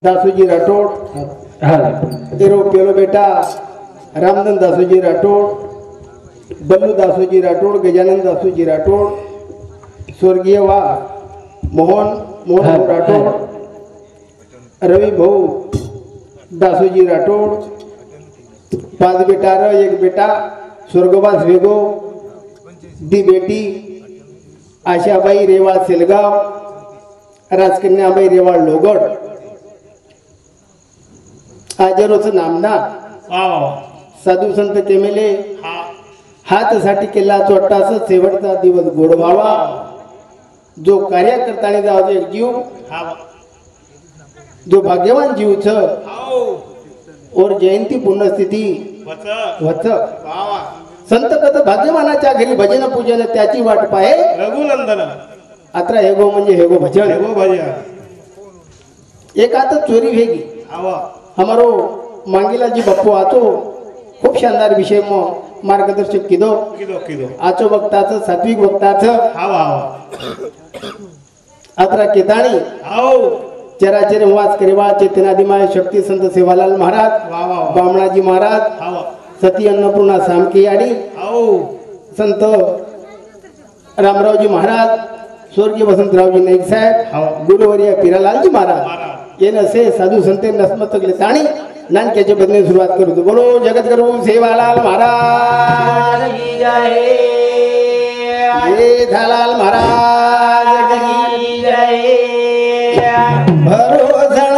दासूजी राठोड तेरो पेलो बेटा रामधन दासूजी राठोड, बल्लू दासूजी राठोड, गजानन दासूजी राठोड, स्वर्गीय वा मोहन भाऊ राठोड, रवि भाऊ दासूजी राठोड, 5 बेटा र 1 बेटा स्वर्गवास वेगो, दी बेटी आशाबाई रेवाळ सेलगाव, राजकन्याबाई रेवाळ लोगड, आजरोचं नामना साधू संत केमेले हातसाठी केला चोट्टास शेवटचा दिवस गोड व्हावा, जो कार्यकर्ताने जावं एक जीव जो भाग्यवान जीव छ और जयंती पुण्यस्थिती वच संत कथ भाग्यवानाच्या घरी भजन पूजन त्याची वाट पाहे रघुनंदन अत्रा हेगो म्हणजे हेगो भजन एक आता चोरी वेगी हमारो मांगीला जी बप्पू आतो खूप शानदार विषय मार्गदर्शक किदो आचो वक्ताचं सात्विक वक्ताचं अत्रा केताणी चराचर वास करेवा चेतनादिमाय शक्ती संत सेवालाल महाराज, बामणाजी महाराज, सती अन्नपूर्णा सामकी याडी, संत रामरावजी महाराज, स्वर्गीय वसंतरावजी नाईक साहेब, गुरुवर्य पिरालालजी महाराज ये नसे साधू संते नसमतकले ताणी नानक्याच्या बदने सुरुवात करू. बोलो जगद्गुरु सेवालाल महाराज की जय, जेठालाल महाराज की जय. भरोसण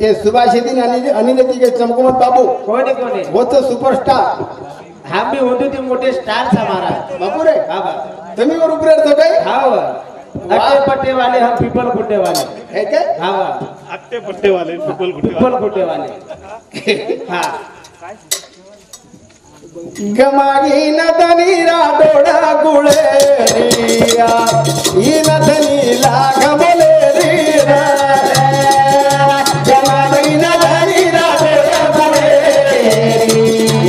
ये सुभाषिदी अनिल के चमकमत बाबू कोणी कोणी होत सुपरस्टार हम भी होते थे मोठे स्टार हमारा बाबू रे तुम्ही वर उपरे तो काय हाव अट्टे पट्टे वाले हम पीपल फुटे वाले है क्या हाव अट्टे पट्टे वाले पीपल फुटे वाले हां गमागी नदनी राडोडा गुळे रिया ई नदनी लागमले रिया गमागी नदनी राडोडा गुळे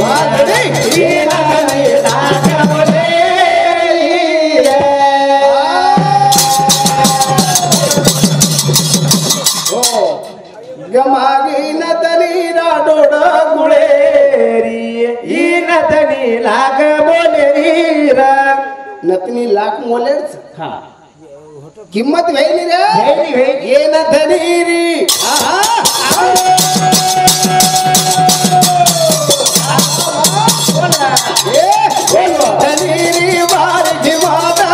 वादनी ई नदनी लागमले रिया ओ गमागी नदनी राडोडा गुळे नतनी लाग बोले रे नतनी लाख मोलेच हां किंमत वेली रे ये नतनी री नतनी वार जिमादा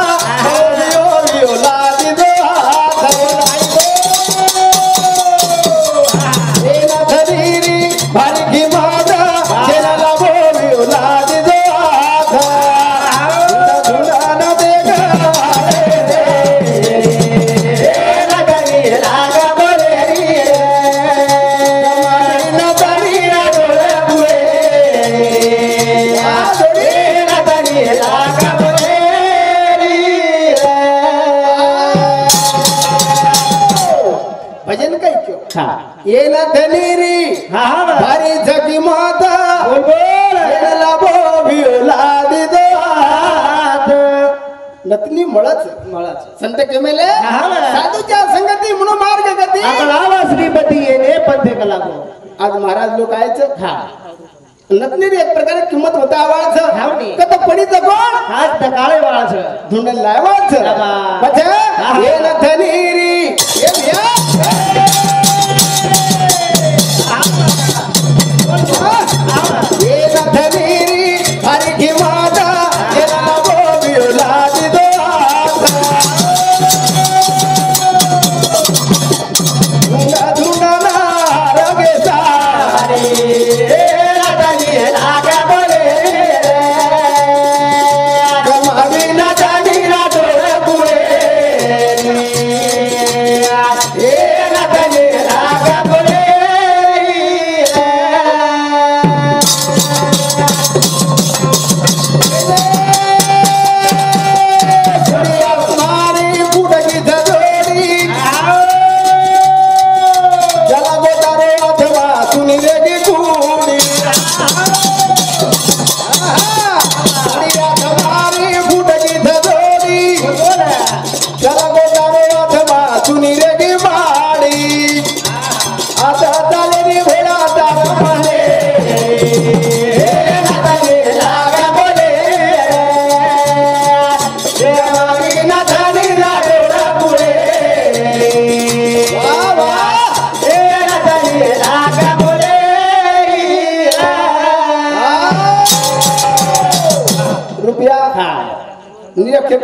यो लाज दो ये नतनी री भार जिमादा चला बोल लाज दो भजन काय क्यों ये ना धनीरी भारी जगी माता बोल बोल ला बो भी लाद दो नतनी मळच संत केमेले हा. साधूच्या संगती म्हणून मार्ग गती आगळावा श्रीपती येणे पंथे कलागो आज महाराज लोक आहेच हा नतनी एक प्रकारे किंमत होता आवाज हावनी. कत पडीचं कोण आज काळे वाळाचं धुंड लावाच लावा. म्हणजे हे नथनीरी हे भिया हे नथनीरी हरी की माता जेला नवो बिवला दिदो धुंडा धुंडा नारगे सारे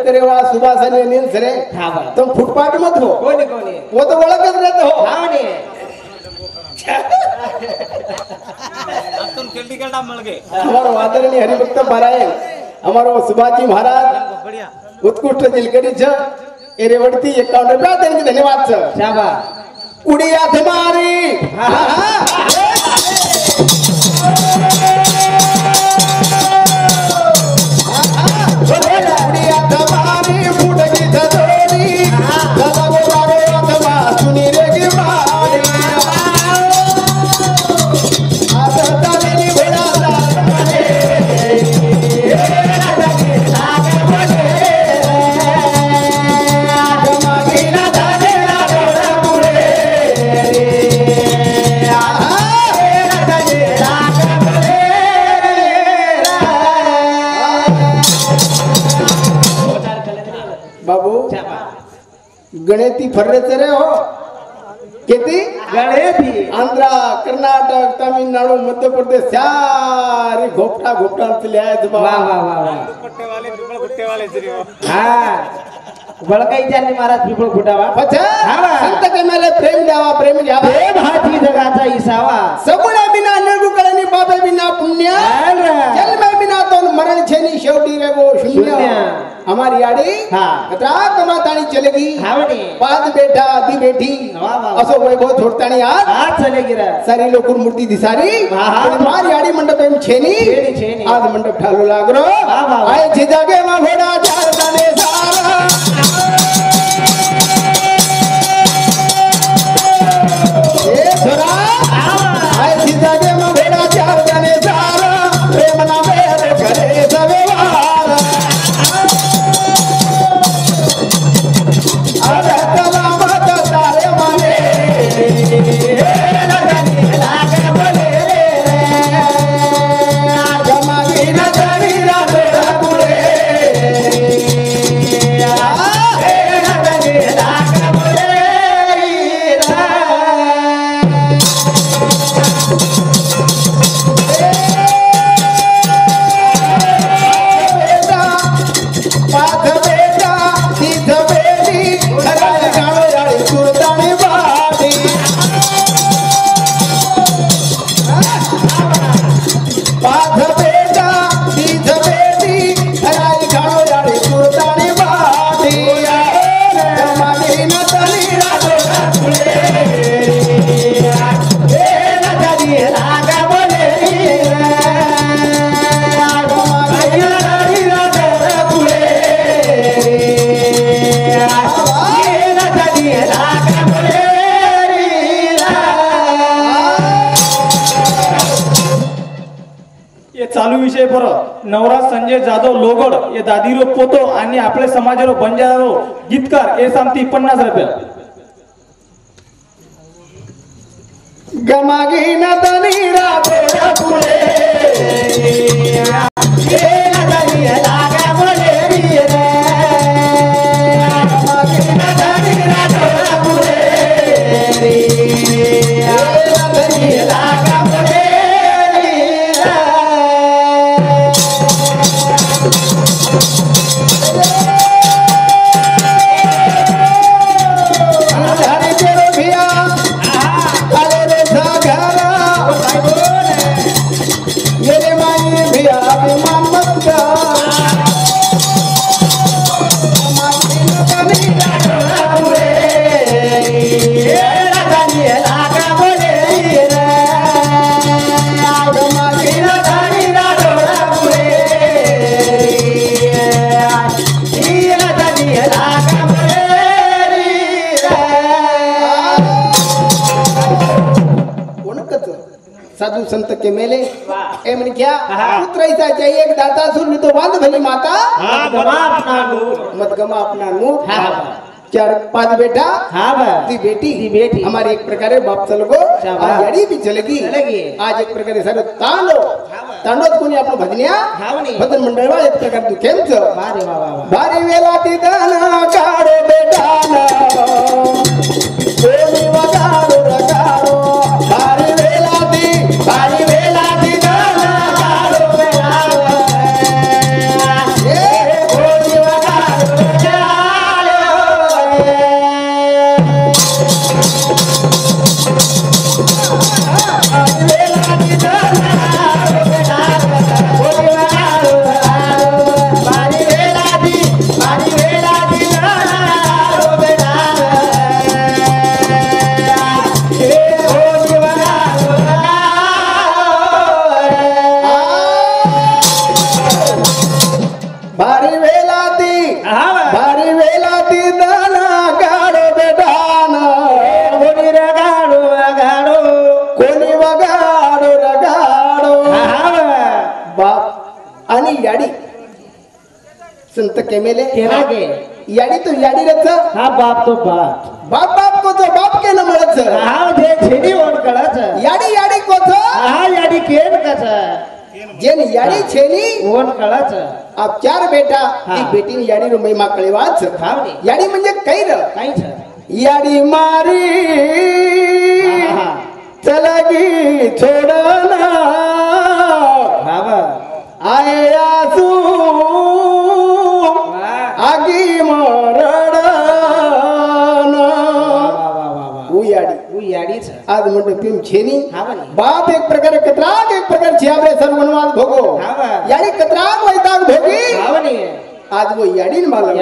करेवा सुभाष आणि अनिल सरे तुम फुटपाथ मत हो कोणी कोणी वो तो ओळखच रहते हो हावनी हमारो आदरणीय हरिभक्त पारायण हमारो सुभाषजी महाराज उत्कृष्ट दिलकड़ी छ ए रेवड़ती 51 रुपया देने के धन्यवाद छ शाबाश कुड़िया तुम्हारी कुड़िया तुम्हारी फूटगी धदोरी दादा बोलारो अथवा सुनी रे की मारी आता ताली घोड़ा बाबू गणेती फर्रेच रे हो किती गणेती आंध्र कर्नाटक तामिळनाडू मध्य प्रदेश सारी घोपटा घोपटा आहेत वा बाबा वा वा वा हा बळकाई त्यांनी महाराज पिपळ फुटावा संत केमेले प्रेम द्यावा प्रेम घ्यावा प्रेम हाती जगाचा इसावा सगुणे बिना निर्गुकळणी बाबे बिना पुण्य जन्मे बिना दोन मरण छेनी शेवटी रे वो शून्य हमारी आड़ी कतरा कमातानी चलेगी हावणी पाद बेटा आधी बेटी असो वैभव छोडतानी आज चलेगी रे सारी लोकूर मूर्ती दिसारी हमारी आड़ी मंडप में छेनी आज मंडप ठालो लागरो आए छे जागे मा घोड़ा चार दाने सारा ए छोरा आए छे जागे मा घोड़ा चार दाने सारा प्रेम ना मेरे करे सवे वारा अरे तला मत तारे माने लागे बोले जमागी न जानी रात बुले ये चालू विषय परत नवराज संजय जाधव लोगड ये दादीरो पोतो आणि आपले समाजारो बंजारो गीतकार ये सामती 50 रुपया गमागी न तनी रातोडा फुले ये न तनी लागा बोले रे गमागी न तनी रातोडा फुले ये न तनी लागा बोले साधु संत के मेले एमन क्या पुत्र ऐसा चाहिए एक दाता सुन तो बांध भली माता मत गमा अपना नूर चार 5 बेटा दी बेटी हमारे एक प्रकारे बाप चलगो आज याडी भी चलेगी आज एक प्रकारे सर तांडो कोणी आपलं भजन्या भजन मंडळ एक प्रकार तू केमच बारी वेला ती दाना काढे बेटाना कोणी वगाडो रगाडो बारी वेला ती दाना काढो बेटाना ए कोणी वगाडो रगाडो बारी वेला ती दाना काढो बेटाना कोणी वगाडो रगाडो बारी वेला ती दाना काढो बेटाना भारी वेलाती दाना गाडो बेटाना कोणी वगाडो रगाडो बाप आणि याडी संत केमेले याडी तो याडी रच बाप तो बाप बाप को तो बाप के न मिळत छेडी ओन कळच याडी कोच याडी केन कच जेन याडी छेनी ओन कळच आप 4 बेटा एक बेटी याडी रो महिमा कळेवाच याडी म्हणजे कैर याडी मारी चलगी छोडना आए आसू आगी मरडना याडीच आज म्हणतो पिम छेनी बाप एक प्रकारे कत्राग एक प्रकारची आपले सर्वनवाद भोगो याडी कत्राग वैताग भोगी आज वो याडीन माला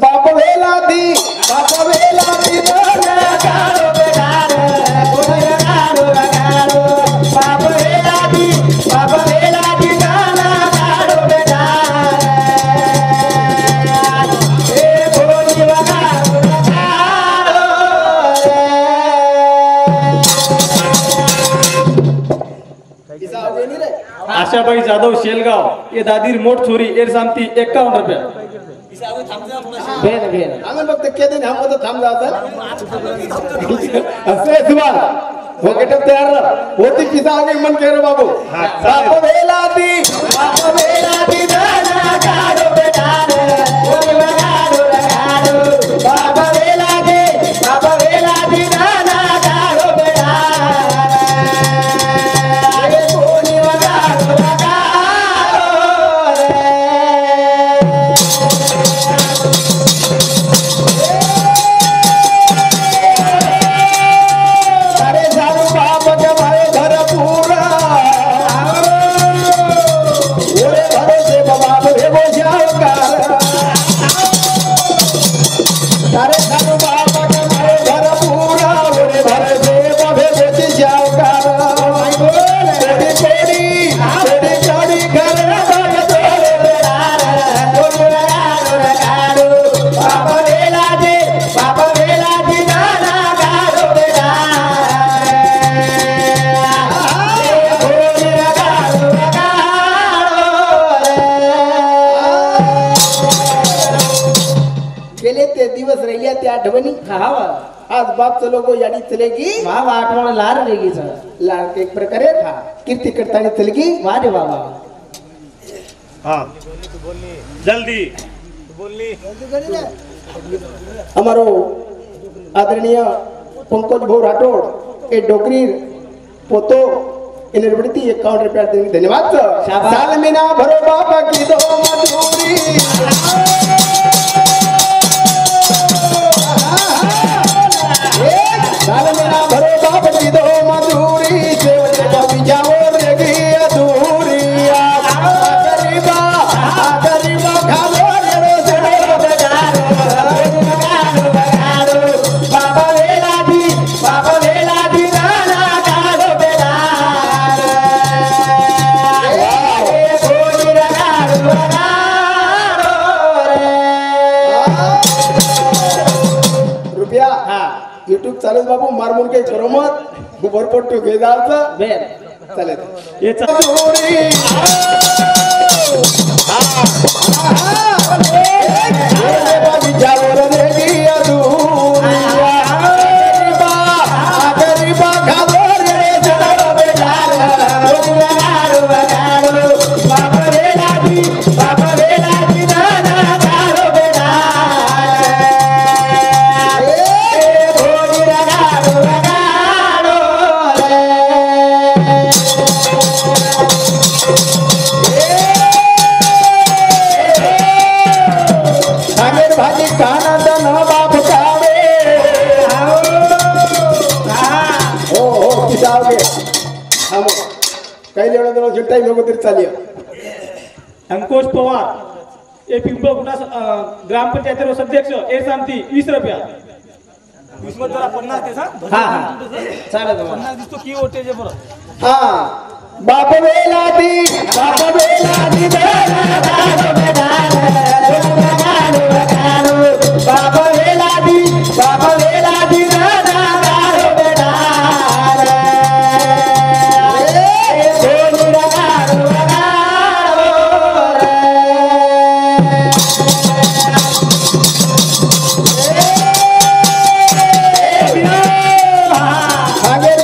बाप वेला दी दाना काढो बेटाना कोणी वगाडो रगाडो बाप वेला दी दाना काढो बेटाना ए कोणी वगाडो रगाडो आशाबाई जाधव शेलगाव ये दादीर मोठ छोरी एर सामती 51 रुपया आम्ही फक्त केले ना हम थांब जातात असे सुबा हो गेटअप तयार होती पिता आगे मन केर बाबू बाप वेला दी दाना काढो बेटाना कोणी वगाडो रगाडो बाप वेला दी दाना काढो बेटाना कोणी वगाडो रगाडो अरे सारू बाप के भाई घर पूरा ओरे या त्या आठवणी हा वा आज बापचं लोक याडी चलेगी वा आठवण लार लेगीच लाड एक प्रकारे कीर्ती करताना चलगी वा रे बाबा हाँ जल्दी बोलनी हमारो आदरणीय पंकज भाऊ राठौड़ ए डोकरी पोतो इन बढ़ती 51 रुपया देने धन्यवाद शाबाश। साल में ना भरो बाबा की दो मजूरी साल में ना भरो बाबा की दो मजूरी सेवटे बाबी जाओ रेगी अधूरी गरीबा खालो रे से बाबा वेला दी नाना कालो बेला रुपया युट्यूब चालेल बाबू मारमून काही करो मत भरपोट टू घे जायचं बेन चालेल हे चा- भाजी खाना दन बाप खावे हो पिसावगे हम काही लेवडा दोन चिंता लोक तरी चालिया अंकुश पवार हे पिंपळगुंडा ग्रामपंचायत अध्यक्ष हे सांगती 20 रुपया 20 मध्ये जरा 50 दे सांग हा हा चालेल बाबा 50 दिसतो की होते जे बरं हा बाप वेला दी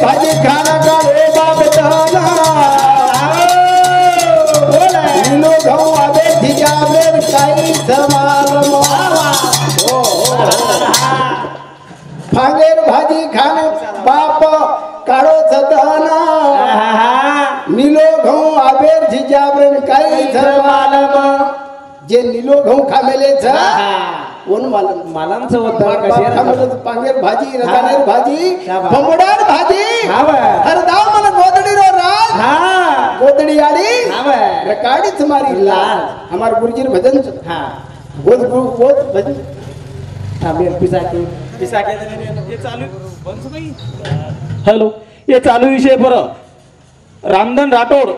भाजी खाना का रे बाप दाना नीलो घऊ आवे ठिकावेर काही समाल फांगेर भाजी खान बाप काळो सदाना नीलो घऊ आवेर झिजावेर काही समाल जे नीलो घऊ खामेले छ कोण मालम मालांचं होतं कशी पांगेर भाजी रतानेर भाजी शाबास। बंबडार भाजी हा बा. हर दाव मला गोदडी रो राज हा गोदडी आड़ी हा बा. रकाड़ी तुम्हारी लाल हमार गुरुजी रे भजन छ। हा गोद भजन थांबेल पिसा की पिसा के हे चालू बंद नाही हॅलो हे चालू विषय बरं रामधन राठोड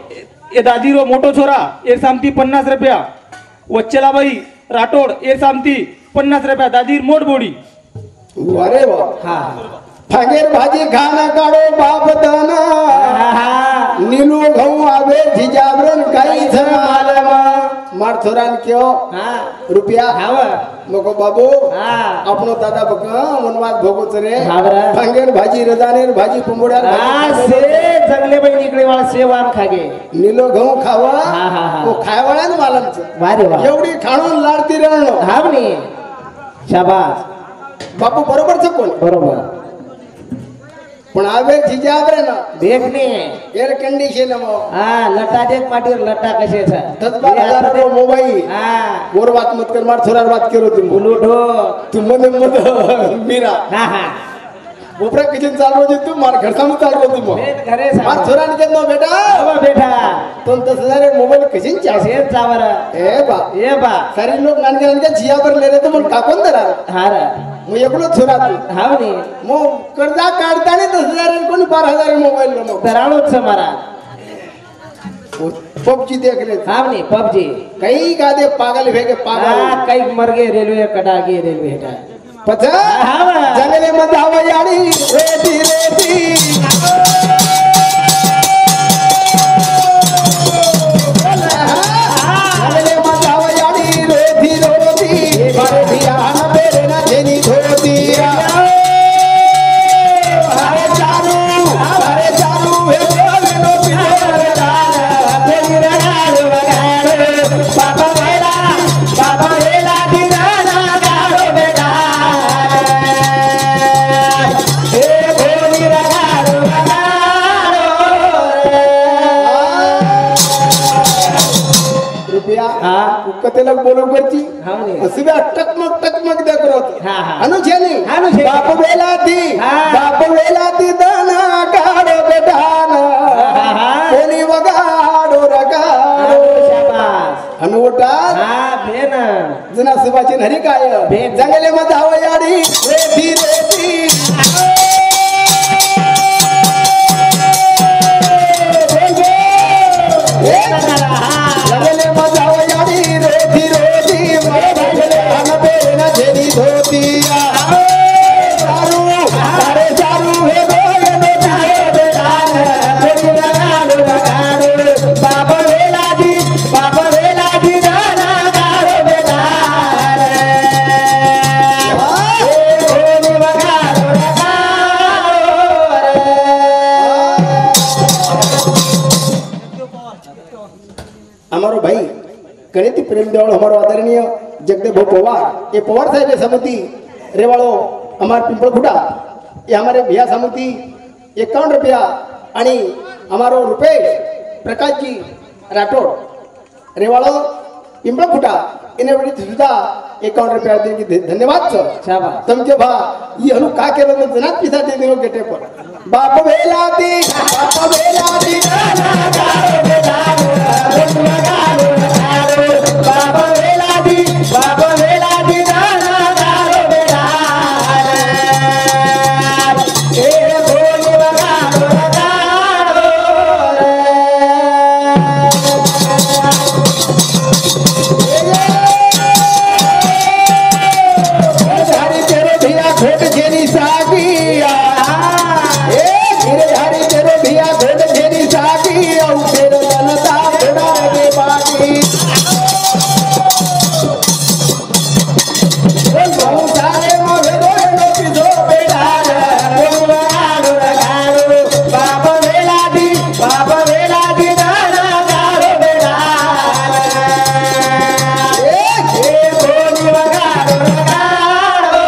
हे दाजीरो मोठो छोरा हे सांगती 50 रुपया वच्चलाबाई राठोड हे सांगती 50 रुपया दादीर मोठ बोडी अरे वा हा फांगेर भाजी खाना काढो बाप दाना नीलू घऊ आवे झिजाबरन काही छ मालम मार छोरान क्यों हा रुपया हा बा. नको बाबू हा आपनो दादा बक वनवास भोगोच रे हा बरं. फांगेर भाजी रदानेर भाजी पुंबुड्यार हा भाजी से जंगले बहिणी इकडे वाळ सेवान खागे नीलो गहू खावा हा, हा, हा. तो खायवाळ्यान मालमचं वारे वा एवढी खाणून लाडती राहणं हा म्हणे शाबास बापू बरोबरच कोण बरोबर पण आवे झिजाबरे ना देखणे एअर कंडिशन मग हा लटा देख माटीवर लटा कसे छ 10,000 रो मोबाईल हा वर बात मत कर मार छोरार बात करो तुम बुलुठो तुम मत मीरा हा हा उपरा किचन चाल रो तू मार घर सामने चाल रो तुम बेट घरे मार सा छोरान के नो बेटा बाबा बेटा तुम 10,000 मोबाईल कशीन चास कसे चावर ए बा ये बा सारे लोग नानके झिया पर ले रे तो मन कापून दरा हार मग एकलो छोरा तू हा म्हणे मग कर्जा काढताना 10,000 कोणी 12,000 मोबाईल लो मग दराळोच मारा पबजी देख ले हा म्हणे पबजी कई गादे पागल भेगे पागल हा काही मरगे रेल्वे कटागे रेल्वे हेटा पचा हा बा. जंगले मध्ये हवायाडी रेती रेती जंगले मध्ये हवायाडी रेती रेती बारे धियान बेरे ना जेनी धोती रुपया हाँ। कतेला बोलो करची हाँ ने। असबे टकमक दे करत हाँ, हाँ। अनुछेनी अनुछेनी। बाप वेलाती हाँ। बाप वेलाती दाना गाडो बेटान हाँ। कोणी वगाडो रगाडो शाबास अनुवटा हा भेन जुना सुबाची हरी काय भेन. जंगले मध्ये आवयाडी रेती रेती जंगले मध्ये आवयाडी रेती रेती अनबेना झेरी धोतिया चारू सारे चारू हे गोयनो चारो बेदान कोणी रगाडो रगाडो बाप वेलादी दाना गाडो बेदान कोणी वगाडो हमारो भाई गणित प्रेम देवल हमारो आदरणीय जगदेव भाऊ पवार ये पवार साहेब समिति रेवाड़ो हमार पिंपलखुटा ये हमारे भैया समिति 51 रुपया आणि हमारो रुपेश प्रकाश जी राठोड रेवाड़ो पिंपलखुटा इन्हें बड़ी सुविधा 51 रुपया देने की धन्यवाद सर शाबास तुमचे भा ये हनु का केलं तर जनात पिसा ते देव गेटे पर बाप वेलाती दाना गाडो बेदान बाप वेलादी दाना गाडो बेदान ए कोणी वगाडो रगाडो हरी तेरे भिया घोट जेनी सागिया हरी तेरे भिया घोट जेनी सागी औ तेरे जनता घोड़ा रे बागी बहु सारे मोहे गोनो पिसो बेडार गोवाडो रगाडो बाप वेलादी दाना गाडो बेडार ए कोणी वगाडो रगाडो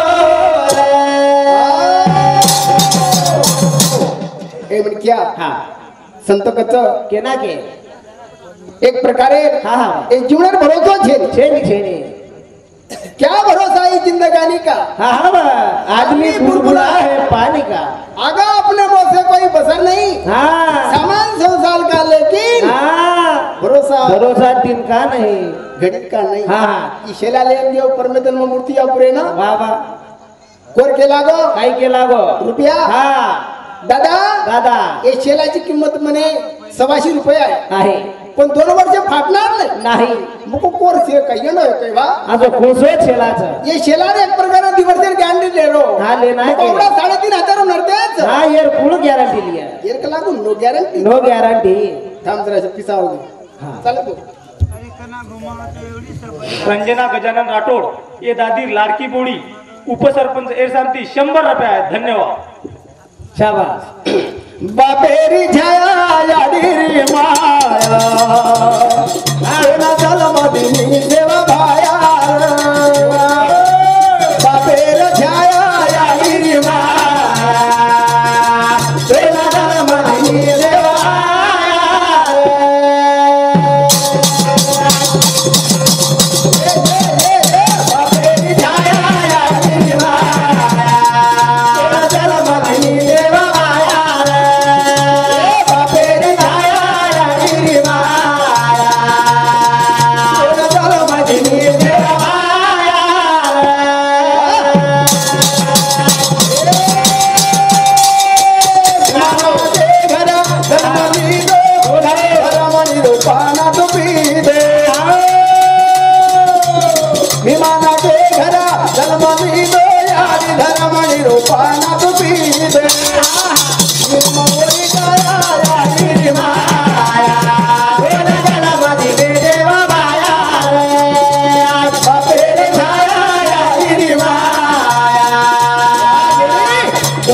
ए म्हण क्या हा संत कच केना के एक प्रकारे हा हा एक जीवनार भरोसा छे छेनी क्या भरोसा है जिंदगानी का हाँ हाँ बा, आदमी बुलबुला है पानी का आगा अपने मुंह से कोई बसर नहीं हाँ सामान संसार का लेकिन हाँ भरोसा दिन का नहीं घड़ी का नहीं हाँ। ईशेला लेन देव परमेतन में मूर्ति पुरे ना वाह वाह कोर के लागो काही के लागो रुपया हाँ दादा दादा ये शेलाची किंमत म्हणे 126 रुपये आहे आहे पण 2 वर्ष फाटणार नाही नाही मुको कोर से काही न होय वा आजो कोसो छेलाच ये शेलार एक प्रकार दिवसर गॅरंटी ले रो हाँ, लेना है। कोबडा 3,500 नरतेच हाँ यार फुल गॅरंटी लिया येर का लागू नो गॅरंटी नो गॅरंटी थांब जरा पिसा होगी हाँ चल तू रंजना गजानन राठोड ये दादी लाडकी बोडी उपसरपंच एर सांगती 100 रुपये आहेत धन्यवाद शाबास बापेरी छाया याडीरी माया आना जलमदिनी देवा भाया बापेर छाया याडीरी माया आना जलमदिनी देवा बापेरी छाया याडीरी माया आना जलमदिनी देवा पाना तो पी दे मोरी काया यारी माया ओना गला मदी दे देवा माया बापेरे छाया यारी माया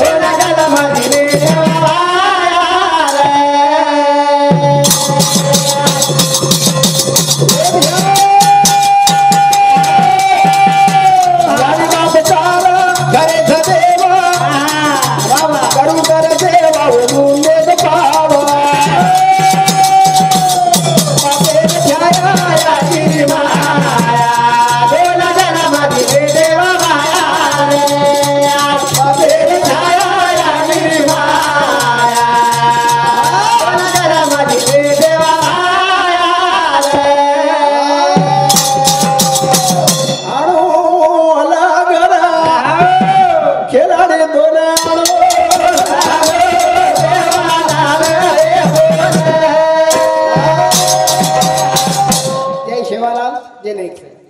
ओना गला मदी दे देवा माया यारी बाप तारा घरे देवा करू कर देवा मुंडे पावा बापेरे छाया यारी सेवालाल जय नाईक साहेब